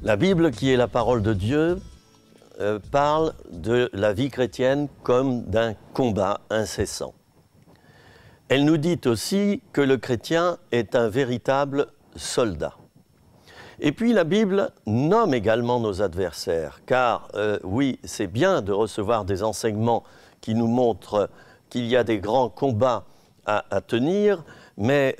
La Bible, qui est la parole de Dieu, parle de la vie chrétienne comme d'un combat incessant. Elle nous dit aussi que le chrétien est un véritable soldat. Et puis la Bible nomme également nos adversaires, car oui, c'est bien de recevoir des enseignements qui nous montrent qu'il y a des grands combats à tenir, mais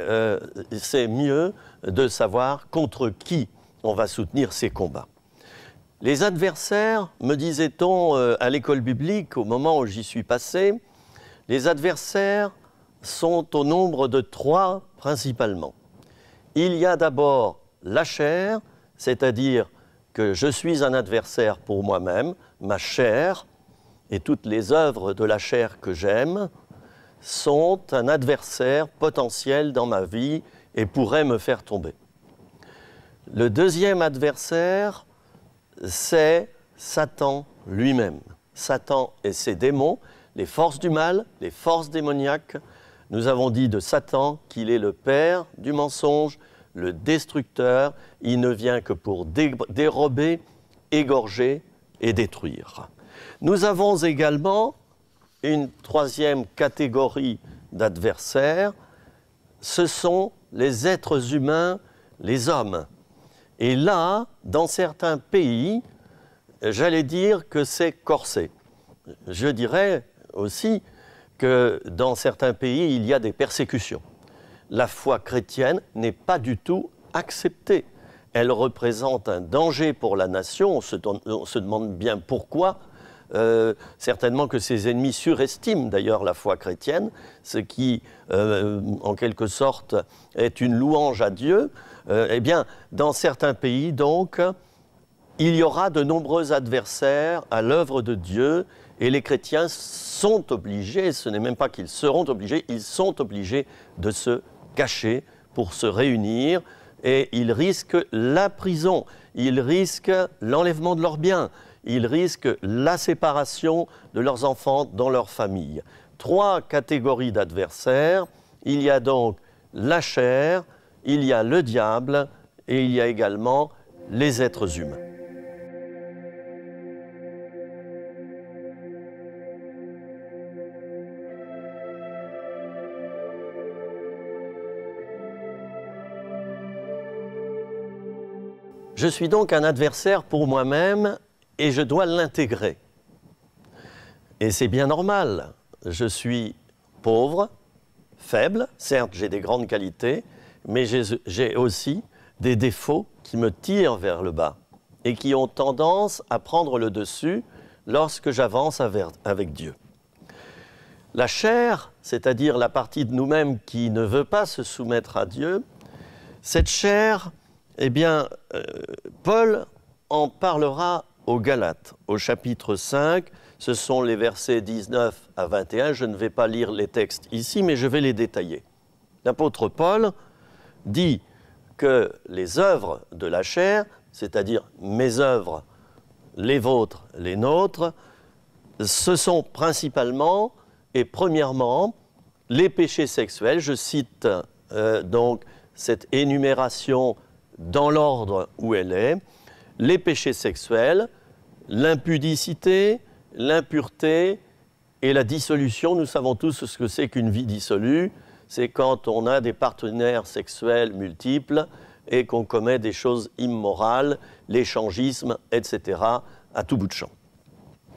c'est mieux de savoir contre qui on va soutenir ces combats. Les adversaires, me disait-on à l'école biblique, au moment où j'y suis passé, les adversaires sont au nombre de 3 principalement. Il y a d'abord la chair, c'est-à-dire que je suis un adversaire pour moi-même, ma chair, et toutes les œuvres de la chair que j'aime sont un adversaire potentiel dans ma vie et pourraient me faire tomber. Le deuxième adversaire, c'est Satan lui-même. Satan et ses démons, les forces du mal, les forces démoniaques. Nous avons dit de Satan qu'il est le père du mensonge, le destructeur. Il ne vient que pour dérober, égorger et détruire. Nous avons également une 3e catégorie d'adversaires. Ce sont les êtres humains, les hommes. Et là, dans certains pays, j'allais dire que c'est corsé. Je dirais aussi que dans certains pays, il y a des persécutions. La foi chrétienne n'est pas du tout acceptée. Elle représente un danger pour la nation. On se demande bien pourquoi. Certainement que ses ennemis surestiment d'ailleurs la foi chrétienne, ce qui, en quelque sorte, est une louange à Dieu. Eh bien, dans certains pays, donc, il y aura de nombreux adversaires à l'œuvre de Dieu et les chrétiens sont obligés, ce n'est même pas qu'ils seront obligés, ils sont obligés de se cacher pour se réunir et ils risquent la prison, ils risquent l'enlèvement de leurs biens, ils risquent la séparation de leurs enfants dans leur famille. 3 catégories d'adversaires, il y a donc la chair, il y a le diable et il y a également les êtres humains. Je suis donc un adversaire pour moi-même et je dois l'intégrer. Et c'est bien normal. Je suis pauvre, faible, certes j'ai des grandes qualités, mais j'ai aussi des défauts qui me tirent vers le bas et qui ont tendance à prendre le dessus lorsque j'avance avec Dieu. La chair, c'est-à-dire la partie de nous-mêmes qui ne veut pas se soumettre à Dieu, cette chair, eh bien, Paul en parlera aux Galates, au chapitre 5, ce sont les versets 19 à 21, je ne vais pas lire les textes ici, mais je vais les détailler. L'apôtre Paul dit que les œuvres de la chair, c'est-à-dire mes œuvres, les vôtres, les nôtres, ce sont principalement et premièrement les péchés sexuels. Je cite donc cette énumération dans l'ordre où elle est. Les péchés sexuels, l'impudicité, l'impureté et la dissolution. Nous savons tous ce que c'est qu'une vie dissolue. C'est quand on a des partenaires sexuels multiples et qu'on commet des choses immorales, l'échangisme, etc., à tout bout de champ.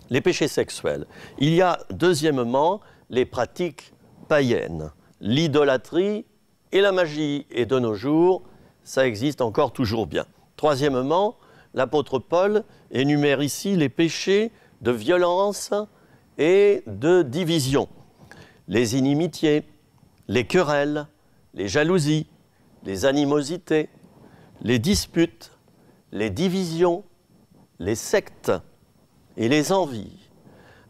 Les péchés sexuels. Il y a, deuxièmement, les pratiques païennes, l'idolâtrie et la magie. Et de nos jours, ça existe encore toujours bien. Troisièmement, l'apôtre Paul énumère ici les péchés de violence et de division. Les inimitiés, les querelles, les jalousies, les animosités, les disputes, les divisions, les sectes et les envies.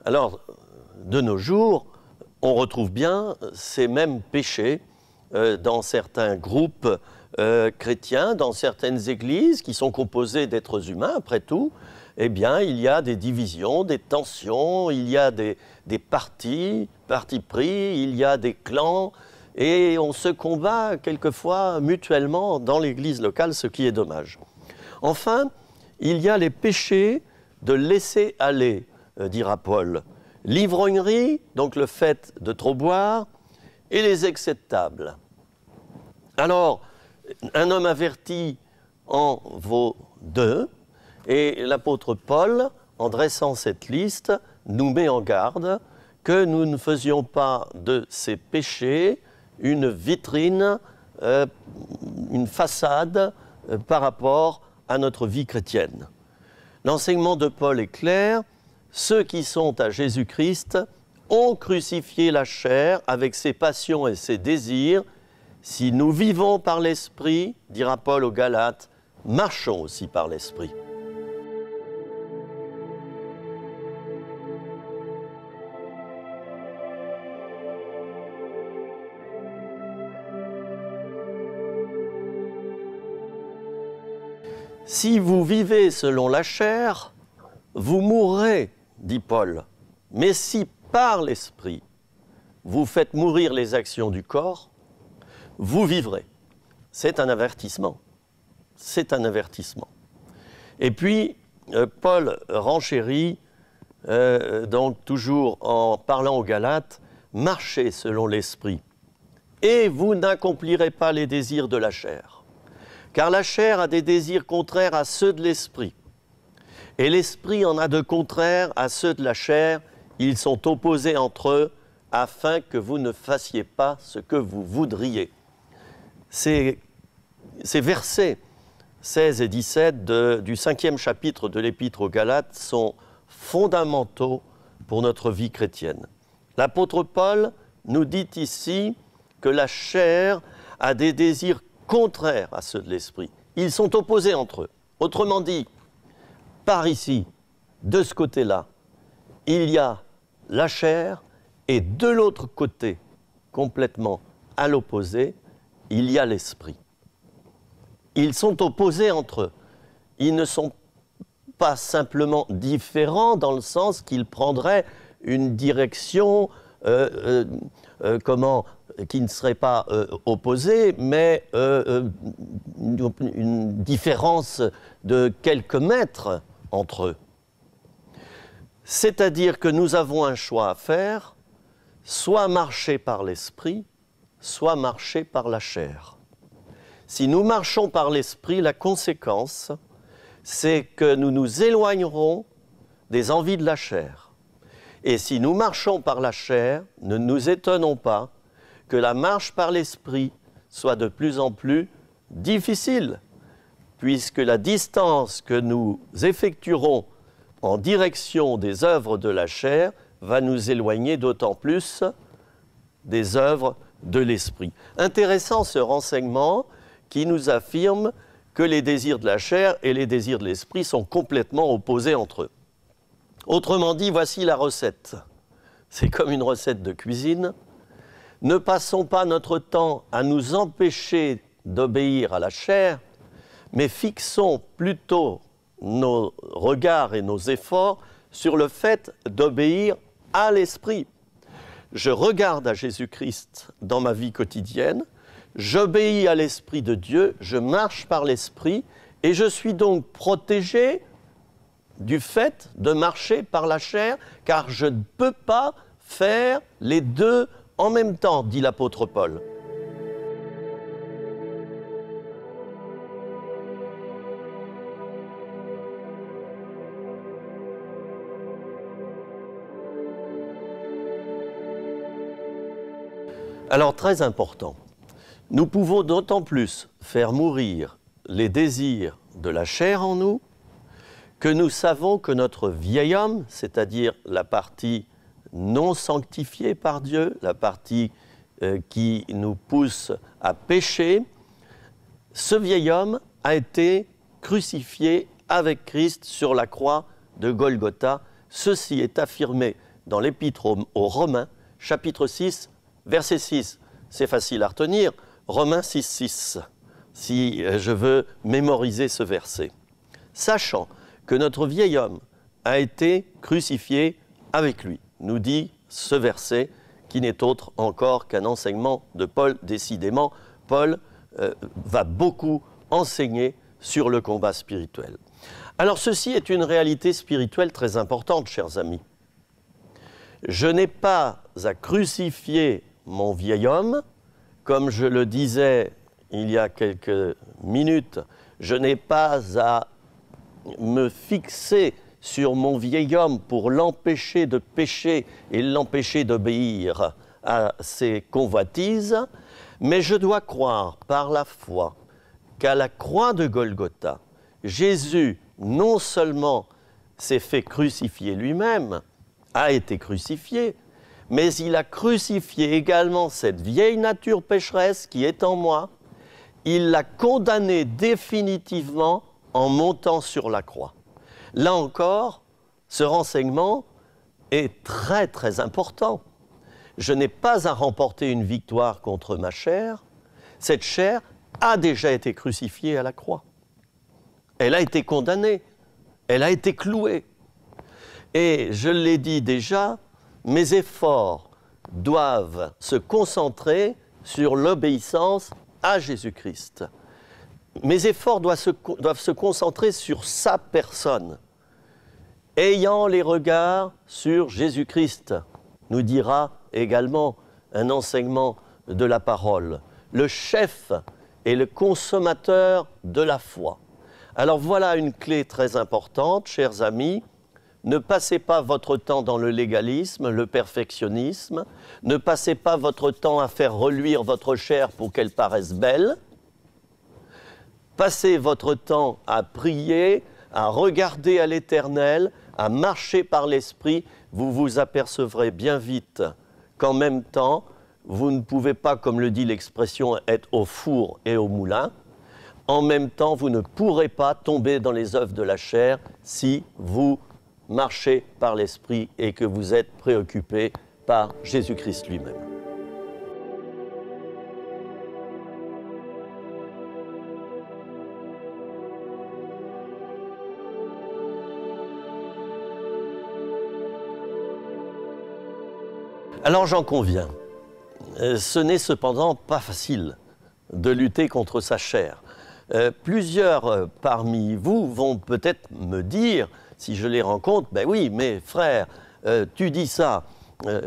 Alors, de nos jours, on retrouve bien ces mêmes péchés dans certains groupes chrétiens, dans certaines églises qui sont composées d'êtres humains, après tout. Eh bien, il y a des divisions, des tensions, il y a des partis pris, il y a des clans, et on se combat quelquefois mutuellement dans l'église locale, ce qui est dommage. Enfin, il y a les péchés de laisser aller, dira Paul. L'ivrognerie, donc le fait de trop boire, et les excès de table. Alors, un homme averti en vaut deux, et l'apôtre Paul, en dressant cette liste, nous met en garde que nous ne faisions pas de ces péchés une vitrine, une façade par rapport à notre vie chrétienne. L'enseignement de Paul est clair, ceux qui sont à Jésus-Christ ont crucifié la chair avec ses passions et ses désirs. Si nous vivons par l'Esprit, dira Paul aux Galates, marchons aussi par l'Esprit. Si vous vivez selon la chair, vous mourrez, dit Paul. Mais si par l'Esprit, vous faites mourir les actions du corps, vous vivrez. C'est un avertissement. C'est un avertissement. Et puis, Paul renchérit, donc toujours en parlant aux Galates, marchez selon l'Esprit, et vous n'accomplirez pas les désirs de la chair. Car la chair a des désirs contraires à ceux de l'Esprit. Et l'Esprit en a de contraires à ceux de la chair. Ils sont opposés entre eux, afin que vous ne fassiez pas ce que vous voudriez. Ces versets 16 et 17 du 5e chapitre de l'Épître aux Galates sont fondamentaux pour notre vie chrétienne. L'apôtre Paul nous dit ici que la chair a des désirs contraires à ceux de l'Esprit. Ils sont opposés entre eux. Autrement dit, par ici, de ce côté-là, il y a la chair et de l'autre côté, complètement à l'opposé, il y a l'Esprit. Ils sont opposés entre eux. Ils ne sont pas simplement différents dans le sens qu'ils prendraient une direction qui ne serait pas opposée, mais une différence de quelques mètres entre eux. C'est-à-dire que nous avons un choix à faire, soit marcher par l'Esprit, soit marcher par la chair. Si nous marchons par l'Esprit, la conséquence, c'est que nous nous éloignerons des envies de la chair. Et si nous marchons par la chair, ne nous étonnons pas que la marche par l'Esprit soit de plus en plus difficile, puisque la distance que nous effectuerons en direction des œuvres de la chair va nous éloigner d'autant plus des œuvres de l'Esprit. Intéressant ce renseignement qui nous affirme que les désirs de la chair et les désirs de l'Esprit sont complètement opposés entre eux. Autrement dit, voici la recette. C'est comme une recette de cuisine. Ne passons pas notre temps à nous empêcher d'obéir à la chair, mais fixons plutôt nos regards et nos efforts sur le fait d'obéir à l'Esprit. Je regarde à Jésus-Christ dans ma vie quotidienne, j'obéis à l'Esprit de Dieu, je marche par l'Esprit et je suis donc protégé du fait de marcher par la chair, car je ne peux pas faire les deux en même temps, dit l'apôtre Paul. Alors, très important, nous pouvons d'autant plus faire mourir les désirs de la chair en nous que nous savons que notre vieil homme, c'est-à-dire la partie non sanctifiée par Dieu, la partie qui nous pousse à pécher, ce vieil homme a été crucifié avec Christ sur la croix de Golgotha. Ceci est affirmé dans l'Épître aux Romains, chapitre 6, verset 6. C'est facile à retenir, Romains 6, 6, si je veux mémoriser ce verset. Sachant que notre vieil homme a été crucifié avec lui, nous dit ce verset, qui n'est autre encore qu'un enseignement de Paul. Décidément, Paul va beaucoup enseigner sur le combat spirituel. Alors ceci est une réalité spirituelle très importante, chers amis. Je n'ai pas à crucifier mon vieil homme, comme je le disais il y a quelques minutes, je n'ai pas à me fixer sur mon vieil homme pour l'empêcher de pécher et l'empêcher d'obéir à ses convoitises, mais je dois croire par la foi qu'à la croix de Golgotha, Jésus non seulement s'est fait crucifier lui-même, a été crucifié, mais il a crucifié également cette vieille nature pécheresse qui est en moi. Il l'a condamnée définitivement en montant sur la croix. Là encore, ce renseignement est très très important. Je n'ai pas à remporter une victoire contre ma chair. Cette chair a déjà été crucifiée à la croix. Elle a été condamnée, elle a été clouée. Et je l'ai dit déjà, mes efforts doivent se concentrer sur l'obéissance à Jésus-Christ. Mes efforts doivent se concentrer sur sa personne, ayant les regards sur Jésus-Christ, nous dira également un enseignement de la parole, le chef et le consommateur de la foi. Alors voilà une clé très importante, chers amis. Ne passez pas votre temps dans le légalisme, le perfectionnisme. Ne passez pas votre temps à faire reluire votre chair pour qu'elle paraisse belle. Passez votre temps à prier, à regarder à l'Éternel, à marcher par l'Esprit. Vous vous apercevrez bien vite qu'en même temps, vous ne pouvez pas, comme le dit l'expression, être au four et au moulin. En même temps, vous ne pourrez pas tomber dans les œuvres de la chair si vous marchez par l'Esprit et que vous êtes préoccupé par Jésus-Christ lui-même. Alors j'en conviens, ce n'est cependant pas facile de lutter contre sa chair. Plusieurs parmi vous vont peut-être me dire, si je les rencontre, ben oui, mais frère, tu dis ça,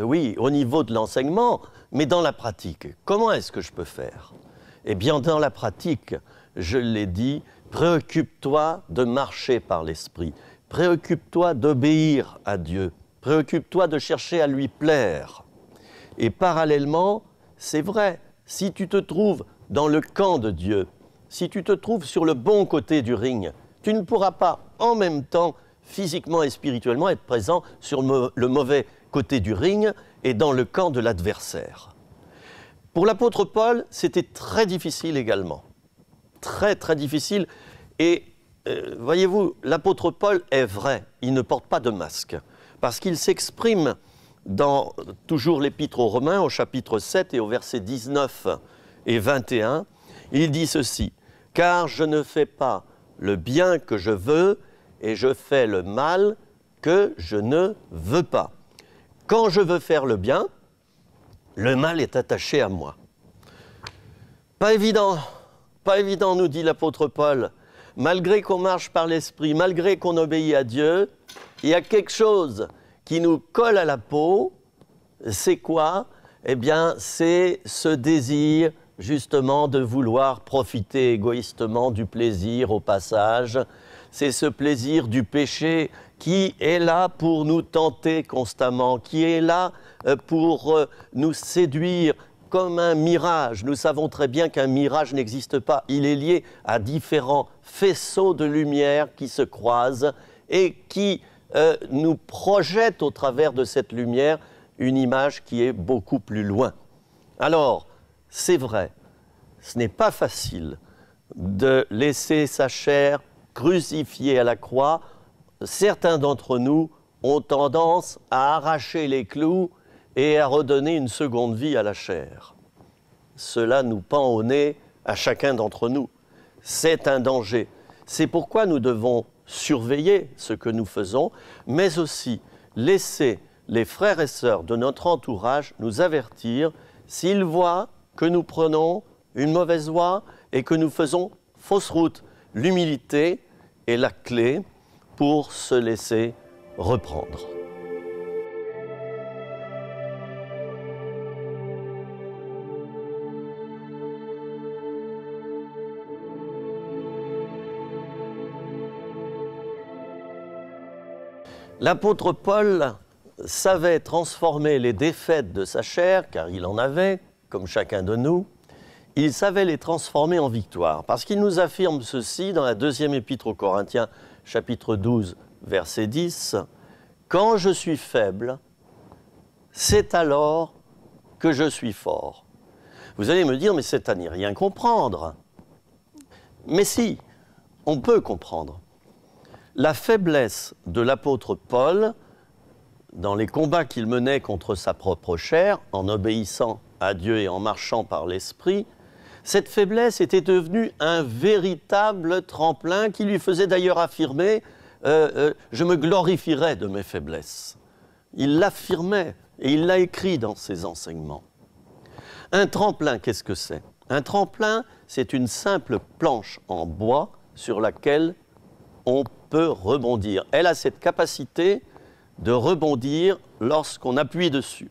oui, au niveau de l'enseignement, mais dans la pratique, comment est-ce que je peux faire? Eh bien, dans la pratique, je l'ai dit, préoccupe-toi de marcher par l'Esprit, préoccupe-toi d'obéir à Dieu, préoccupe-toi de chercher à lui plaire. Et parallèlement, c'est vrai, si tu te trouves dans le camp de Dieu, si tu te trouves sur le bon côté du ring, tu ne pourras pas en même temps, physiquement et spirituellement, être présent sur le mauvais côté du ring et dans le camp de l'adversaire. Pour l'apôtre Paul, c'était très difficile également. Très, très difficile. Et voyez-vous, l'apôtre Paul est vrai, il ne porte pas de masque, parce qu'il s'exprime dans toujours l'Épître aux Romains, au chapitre 7 et au verset 19 et 21, il dit ceci: « Car je ne fais pas le bien que je veux, et je fais le mal que je ne veux pas. Quand je veux faire le bien, le mal est attaché à moi. » Pas évident, nous dit l'apôtre Paul. Malgré qu'on marche par l'Esprit, malgré qu'on obéit à Dieu, il y a quelque chose qui nous colle à la peau. C'est quoi? Eh bien, c'est ce désir justement de vouloir profiter égoïstement du plaisir au passage. C'est ce plaisir du péché qui est là pour nous tenter constamment, qui est là pour nous séduire comme un mirage. Nous savons très bien qu'un mirage n'existe pas. Il est lié à différents faisceaux de lumière qui se croisent et qui nous projettent au travers de cette lumière une image qui est beaucoup plus loin. Alors, c'est vrai, ce n'est pas facile de laisser sa chair crucifiée à la croix. Certains d'entre nous ont tendance à arracher les clous et à redonner une seconde vie à la chair. Cela nous pend au nez à chacun d'entre nous. C'est un danger. C'est pourquoi nous devons surveiller ce que nous faisons, mais aussi laisser les frères et sœurs de notre entourage nous avertir s'ils voient que nous prenons une mauvaise voie et que nous faisons fausse route l'humilité est la clé pour se laisser reprendre. L'apôtre Paul savait transformer les défaites de sa chair, car il en avait, comme chacun de nous, il savait les transformer en victoire, parce qu'il nous affirme ceci dans la deuxième épître aux Corinthiens, chapitre 12, verset 10, « Quand je suis faible, c'est alors que je suis fort. » Vous allez me dire, mais c'est à n'y rien comprendre. Mais si, on peut comprendre. La faiblesse de l'apôtre Paul, dans les combats qu'il menait contre sa propre chair, en obéissant à Dieu et en marchant par l'Esprit, cette faiblesse était devenue un véritable tremplin qui lui faisait d'ailleurs affirmer « je me glorifierai de mes faiblesses ». Il l'affirmait et il l'a écrit dans ses enseignements. Un tremplin, qu'est-ce que c'est? Un tremplin, c'est une simple planche en bois sur laquelle on peut rebondir. Elle a cette capacité de rebondir lorsqu'on appuie dessus.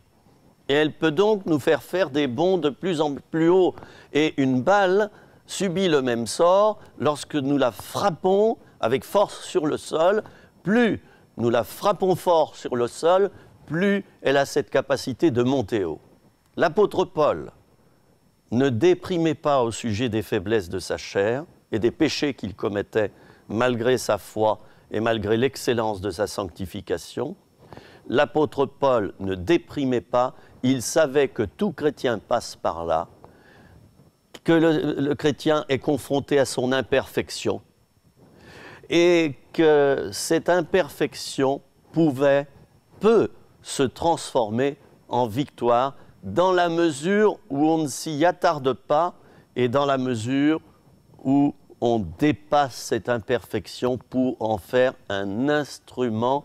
Et elle peut donc nous faire faire des bonds de plus en plus haut. Et une balle subit le même sort lorsque nous la frappons avec force sur le sol. Plus nous la frappons fort sur le sol, plus elle a cette capacité de monter haut. L'apôtre Paul ne déprimait pas au sujet des faiblesses de sa chair et des péchés qu'il commettait malgré sa foi et malgré l'excellence de sa sanctification. L'apôtre Paul ne déprimait pas, il savait que tout chrétien passe par là, que le chrétien est confronté à son imperfection et que cette imperfection peut se transformer en victoire dans la mesure où on ne s'y attarde pas et dans la mesure où on dépasse cette imperfection pour en faire un instrument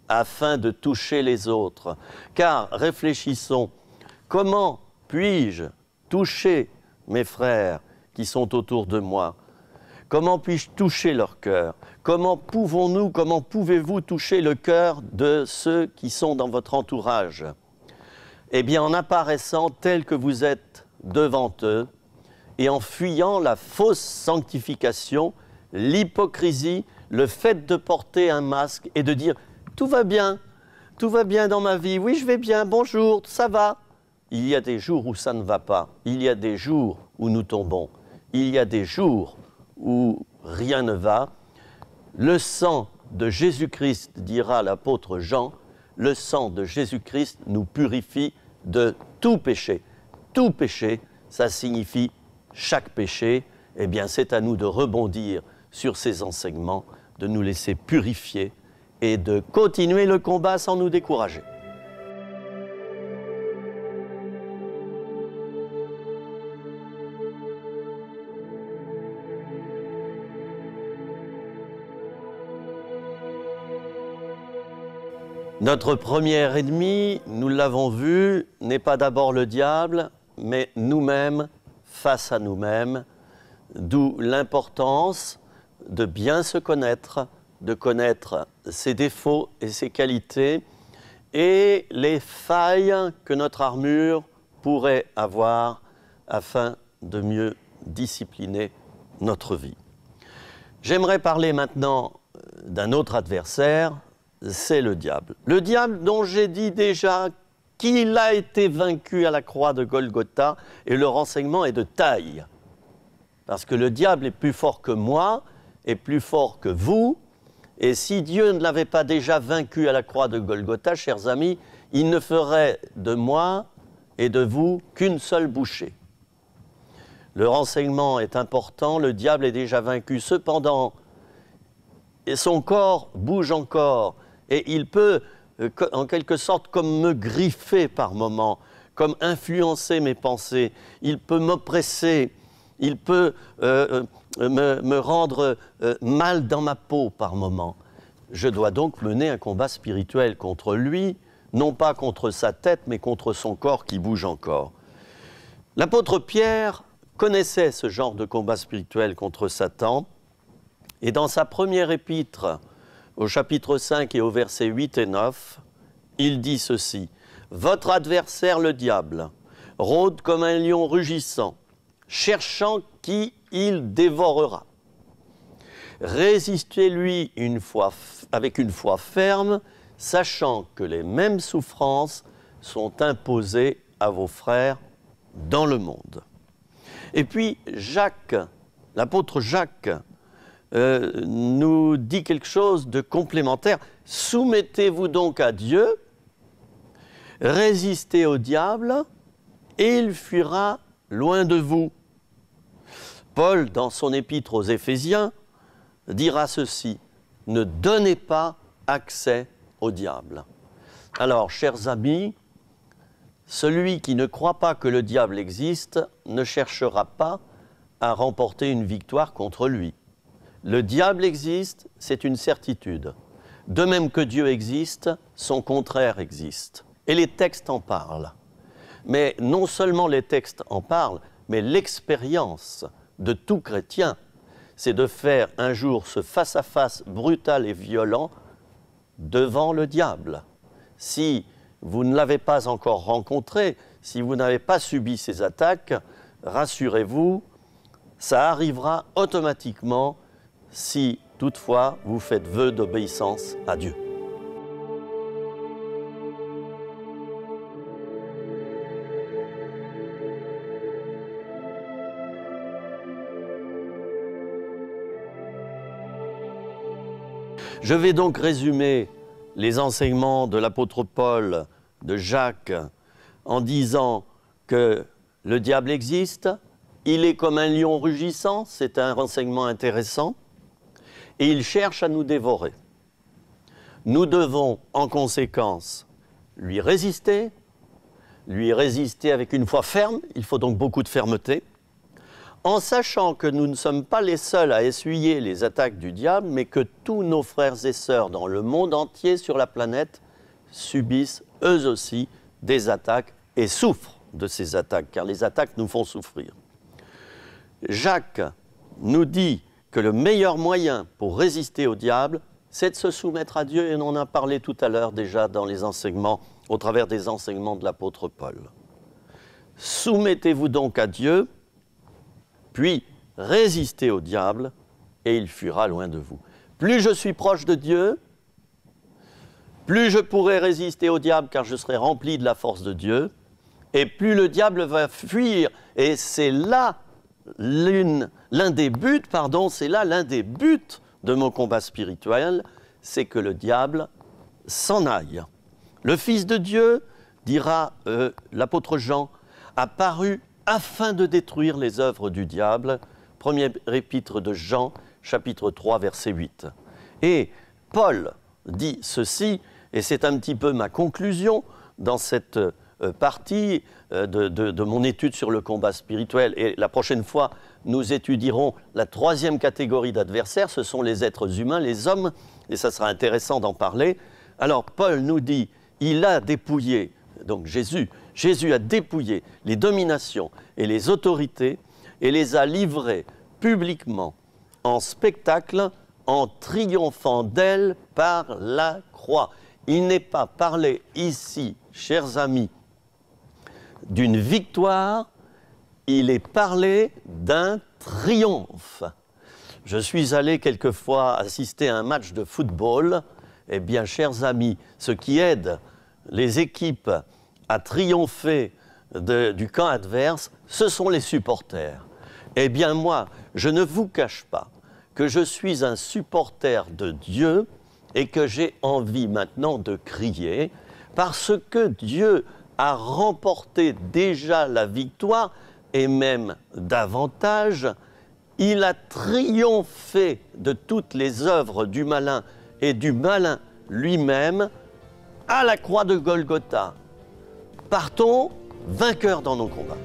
afin de toucher les autres. Car, réfléchissons, comment puis-je toucher mes frères qui sont autour de moi? Comment puis-je toucher leur cœur? Comment pouvez-vous toucher le cœur de ceux qui sont dans votre entourage? Eh bien, en apparaissant tel que vous êtes devant eux, et en fuyant la fausse sanctification, l'hypocrisie, le fait de porter un masque et de dire « tout va bien dans ma vie, oui je vais bien, bonjour, ça va ». Il y a des jours où ça ne va pas, il y a des jours où nous tombons, il y a des jours où rien ne va. Le sang de Jésus-Christ, dira l'apôtre Jean, le sang de Jésus-Christ nous purifie de tout péché. Tout péché, ça signifie chaque péché, eh bien c'est à nous de rebondir sur ces enseignements, de nous laisser purifier et de continuer le combat sans nous décourager. Notre premier ennemi, nous l'avons vu, n'est pas d'abord le diable, mais nous-mêmes, face à nous-mêmes, d'où l'importance de bien se connaître, de connaître ses défauts et ses qualités et les failles que notre armure pourrait avoir afin de mieux discipliner notre vie. J'aimerais parler maintenant d'un autre adversaire, c'est le diable. Le diable dont j'ai dit déjà qu'il a été vaincu à la croix de Golgotha, et le renseignement est de taille. Parce que le diable est plus fort que moi, est plus fort que vous, et si Dieu ne l'avait pas déjà vaincu à la croix de Golgotha, chers amis, il ne ferait de moi et de vous qu'une seule bouchée. Le renseignement est important, le diable est déjà vaincu. Cependant, son corps bouge encore, et il peut, en quelque sorte, comme me griffer par moments, comme influencer mes pensées. Il peut m'oppresser, il peut me rendre mal dans ma peau par moments. Je dois donc mener un combat spirituel contre lui, non pas contre sa tête, mais contre son corps qui bouge encore. L'apôtre Pierre connaissait ce genre de combat spirituel contre Satan, Et dans sa première épître, au chapitre 5 et au verset 8 et 9, il dit ceci: « Votre adversaire le diable rôde comme un lion rugissant, cherchant qui il dévorera. Résistez-lui avec une foi ferme, sachant que les mêmes souffrances sont imposées à vos frères dans le monde. » Et puis Jacques, l'apôtre Jacques, nous dit quelque chose de complémentaire. « Soumettez-vous donc à Dieu, résistez au diable, et il fuira loin de vous. » Paul, dans son épître aux Éphésiens, dira ceci: « Ne donnez pas accès au diable. » Alors, chers amis, celui qui ne croit pas que le diable existe ne cherchera pas à remporter une victoire contre lui. Le diable existe, c'est une certitude. De même que Dieu existe, son contraire existe. Et les textes en parlent. Mais non seulement les textes en parlent, mais l'expérience de tout chrétien, c'est de faire un jour ce face-à-face brutal et violent devant le diable. Si vous ne l'avez pas encore rencontré, si vous n'avez pas subi ces attaques, rassurez-vous, ça arrivera automatiquement si toutefois vous faites vœu d'obéissance à Dieu. Je vais donc résumer les enseignements de l'apôtre Paul, de Jacques, en disant que le diable existe, il est comme un lion rugissant, c'est un renseignement intéressant, et il cherche à nous dévorer. Nous devons, en conséquence, lui résister avec une foi ferme, il faut donc beaucoup de fermeté, en sachant que nous ne sommes pas les seuls à essuyer les attaques du diable, mais que tous nos frères et sœurs dans le monde entier sur la planète subissent eux aussi des attaques et souffrent de ces attaques, car les attaques nous font souffrir. Jacques nous dit que le meilleur moyen pour résister au diable, c'est de se soumettre à Dieu, et on en a parlé tout à l'heure déjà dans les enseignements, au travers des enseignements de l'apôtre Paul. Soumettez-vous donc à Dieu, puis résistez au diable, et il fuira loin de vous. Plus je suis proche de Dieu, plus je pourrai résister au diable, car je serai rempli de la force de Dieu, et plus le diable va fuir. Et c'est là l'un des buts de mon combat spirituel, c'est que le diable s'en aille. Le Fils de Dieu, dira l'apôtre Jean, a paru afin de détruire les œuvres du diable. Première épître de Jean, chapitre 3, verset 8. Et Paul dit ceci, et c'est un petit peu ma conclusion dans cette partie de mon étude sur le combat spirituel. Et la prochaine fois, nous étudierons la troisième catégorie d'adversaires, ce sont les êtres humains, les hommes, et ça sera intéressant d'en parler. Alors Paul nous dit, il a dépouillé, donc Jésus a dépouillé les dominations et les autorités et les a livrées publiquement en spectacle en triomphant d'elles par la croix. Il n'est pas parlé ici, chers amis, d'une victoire, il est parlé d'un triomphe. Je suis allé quelquefois assister à un match de football. Eh bien, chers amis, ce qui aide les équipes à triompher du camp adverse, ce sont les supporters. Eh bien, moi, je ne vous cache pas que je suis un supporter de Dieu et que j'ai envie maintenant de crier parce que Dieu a remporté déjà la victoire et même davantage. Il a triomphé de toutes les œuvres du malin et du malin lui-même à la croix de Golgotha. Partons vainqueurs dans nos combats.